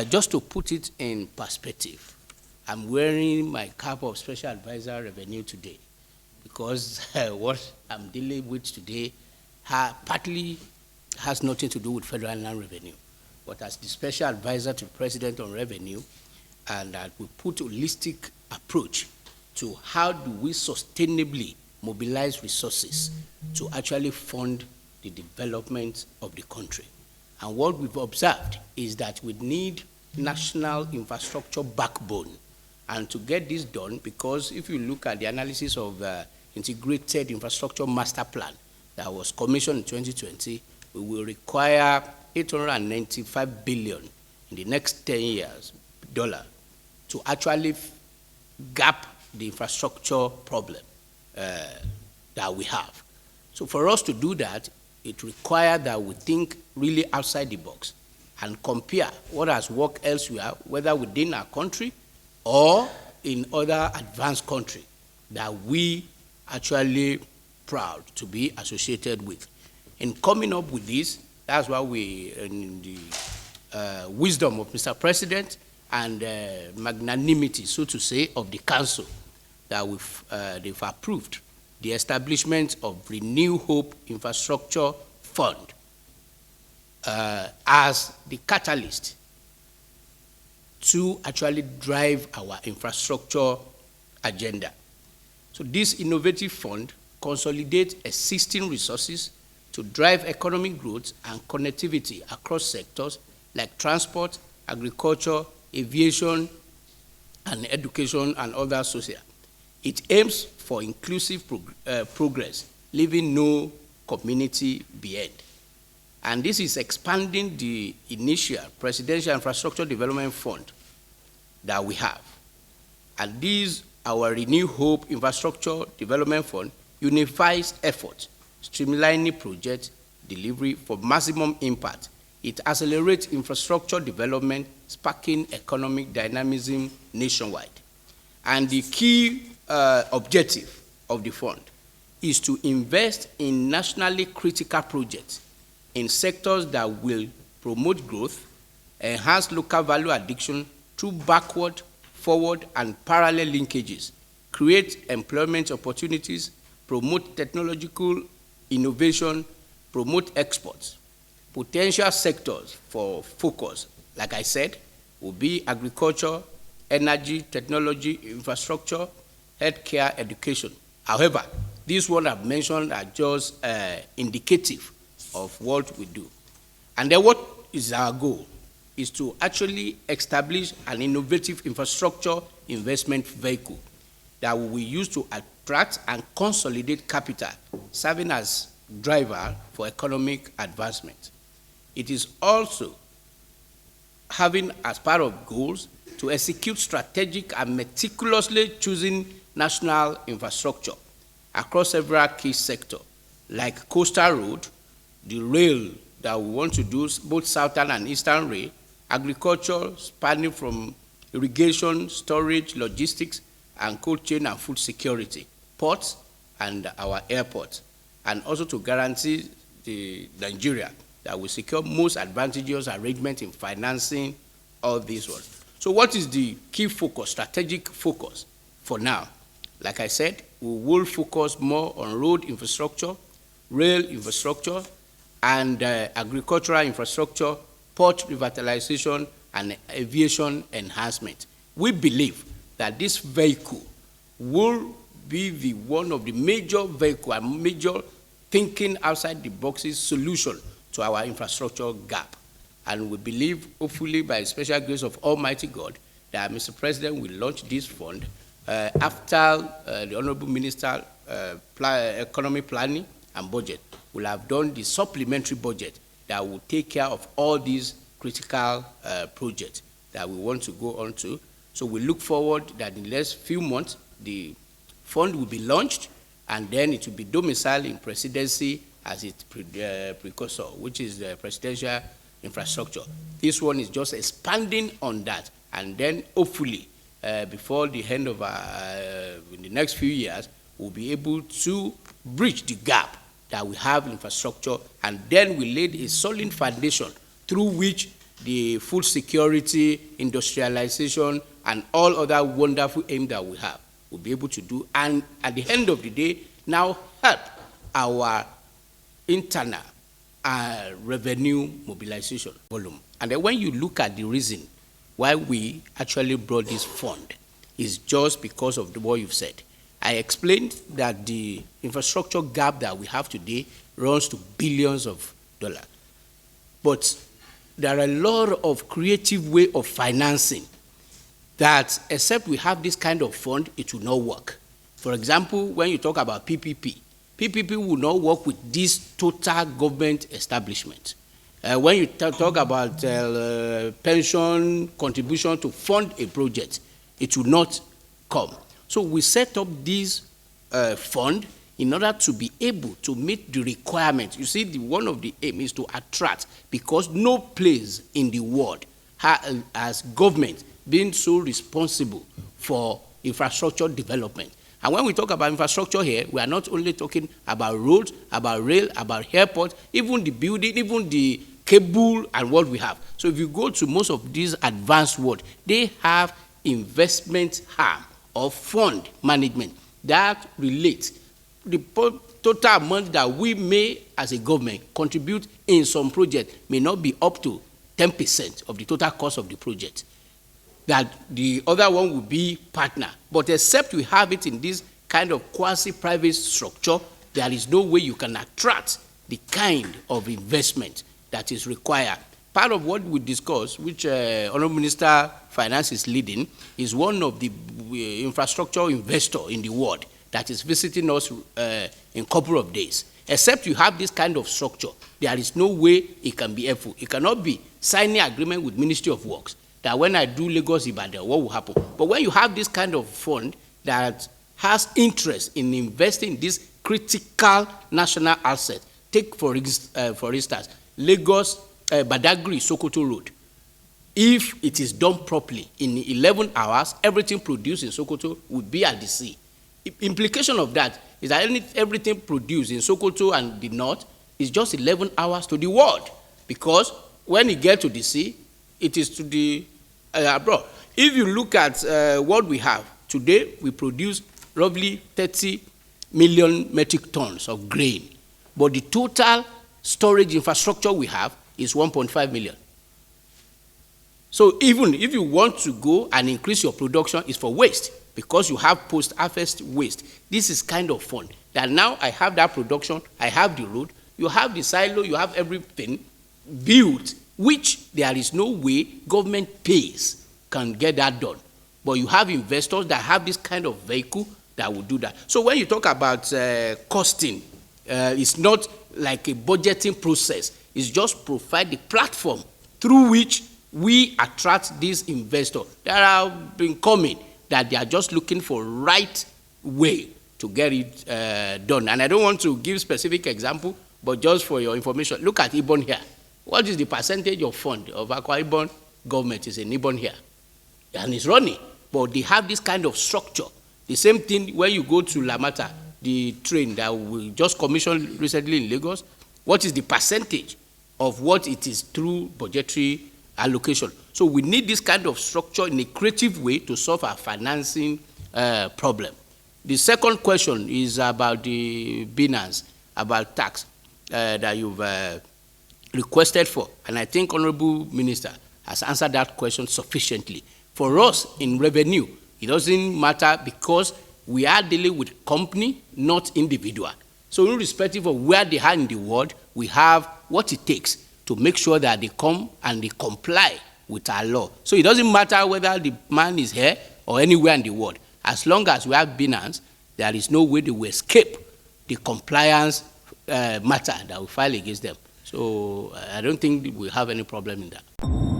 Just to put it in perspective, I'm wearing my cap of Special Advisor Revenue today because what I'm dealing with today partly has nothing to do with federal land revenue. But as the Special Advisor to the President on Revenue, and we put a holistic approach to how do we sustainably mobilize resources to actually fund the development of the country. And what we've observed is that we need national infrastructure backbone. And to get this done, because if you look at the analysis of the Integrated Infrastructure Master Plan that was commissioned in 2020, we will require $895 billion in the next 10 years to actually gap the infrastructure problem that we have. So for us to do that, it requires that we think really outside the box and compare what has worked elsewhere, whether within our country or in other advanced countries that we actually proud to be associated with. In coming up with this, that's why we, in the wisdom of Mr. President and magnanimity, so to say, of the Council, that they've approved the establishment of Renewed Hope Infrastructure Fund as the catalyst to actually drive our infrastructure agenda. So this innovative fund consolidates existing resources to drive economic growth and connectivity across sectors like transport, agriculture, aviation, and education, and other social. It aims for inclusive progress, leaving no community behind. And this is expanding the initial Presidential Infrastructure Development Fund that we have. And this, our Renewed Hope Infrastructure Development Fund, unifies efforts, streamlining project delivery for maximum impact. It accelerates infrastructure development, sparking economic dynamism nationwide. And the key objective of the fund is to invest in nationally critical projects in sectors that will promote growth, enhance local value addition through backward, forward, and parallel linkages, create employment opportunities, promote technological innovation, promote exports. Potential sectors for focus, like I said, will be agriculture, energy, technology, infrastructure, healthcare, education. However, these ones I've mentioned are just indicative of what we do. And then what is our goal? Is to actually establish an innovative infrastructure investment vehicle that we will use to attract and consolidate capital, serving as driver for economic advancement. It is also having as part of goals to execute strategic and meticulously choosing national infrastructure across several key sectors, like coastal road, the rail that we want to do, both southern and eastern rail, agriculture spanning from irrigation, storage, logistics, and cold chain and food security, ports, and our airports, and also to guarantee Nigeria that we secure most advantageous arrangement in financing all these ones. So what is the key focus, strategic focus for now? Like I said, we will focus more on road infrastructure, rail infrastructure, and agricultural infrastructure, port revitalization, and aviation enhancement. We believe that this vehicle will be one of the major vehicle and major thinking outside the boxes solution to our infrastructure gap. And we believe, hopefully by special grace of Almighty God, that Mr. President will launch this fund after the Honorable Minister Economic Planning and Budget will have done the supplementary budget that will take care of all these critical projects that we want to go on to. So we look forward that in the next few months, the fund will be launched, and then it will be domiciled in presidency as its precursor, which is the presidential infrastructure. This one is just expanding on that, and then hopefully before the end of in the next few years, we'll be able to bridge the gap that we have in infrastructure, and then we laid a solid foundation through which the food security, industrialization, and all other wonderful aims that we have, we'll be able to do, and at the end of the day, now help our internal revenue mobilization volume. And then when you look at the reason why we actually brought this fund, is just because of what you've said. I explained that the infrastructure gap that we have today runs to billions of dollars. But there are a lot of creative ways of financing that, except we have this kind of fund, it will not work. For example, when you talk about PPP, PPP will not work with this total government establishment. When you talk about pension contribution to fund a project, it will not come. So we set up this fund in order to be able to meet the requirements. You see, one of the aims is to attract, because no place in the world has government been so responsible for infrastructure development. And when we talk about infrastructure here, we are not only talking about roads, about rail, about airports, even the building, even the cable and what we have. So if you go to most of these advanced world, they have investment arm or fund management that relates the total amount that we may, as a government, contribute in some project may not be up to 10% of the total cost of the project. That the other one will be partner. But except we have it in this kind of quasi-private structure, there is no way you can attract the kind of investment that is required. Part of what we discuss, which Honorable Minister Finance is leading, is one of the infrastructure investor in the world that is visiting us in a couple of days. Except you have this kind of structure, there is no way it can be helpful. It cannot be signing agreement with Ministry of Works that when I do Lagos Ibadan, what will happen? But when you have this kind of fund that has interest in investing in this critical national asset, take for instance, Lagos Badagry Sokoto Road. If it is done properly, in 11 hours, everything produced in Sokoto will be at the sea. Implication of that is that everything produced in Sokoto and the north is just 11 hours to the world, because when it gets to the sea, it is to the abroad. If you look at what we have today, we produce roughly 30 million metric tons of grain, but the total storage infrastructure we have is 1.5 million. So even if you want to go and increase your production, it's for waste, because you have post-harvest waste. This is kind of fun that now I have that production, I have the road, you have the silo, you have everything built, which there is no way government pays can get that done. But you have investors that have this kind of vehicle that will do that. So when you talk about costing, it's not like a budgeting process. It's just provide the platform through which we attract these investors that have been coming, that they are just looking for right way to get it done. And I don't want to give specific example, but just for your information, look at Ibon here. What is the percentage of fund of Akwa Ibom government is in Ibon here? And it's running, but they have this kind of structure. The same thing when you go to Lamata, the train that we just commissioned recently in Lagos, what is the percentage of what it is through budgetary allocation? So we need this kind of structure in a creative way to solve our financing problem. The second question is about the Binance, about tax that you've requested for. And I think Honorable Minister has answered that question sufficiently. For us in revenue, it doesn't matter, because we are dealing with company, not individual. So irrespective of where they are in the world, we have what it takes to make sure that they come and they comply with our law. So it doesn't matter whether the man is here or anywhere in the world. As long as we have Binance, there is no way they will escape the compliance matter that we file against them. So I don't think we have any problem in that.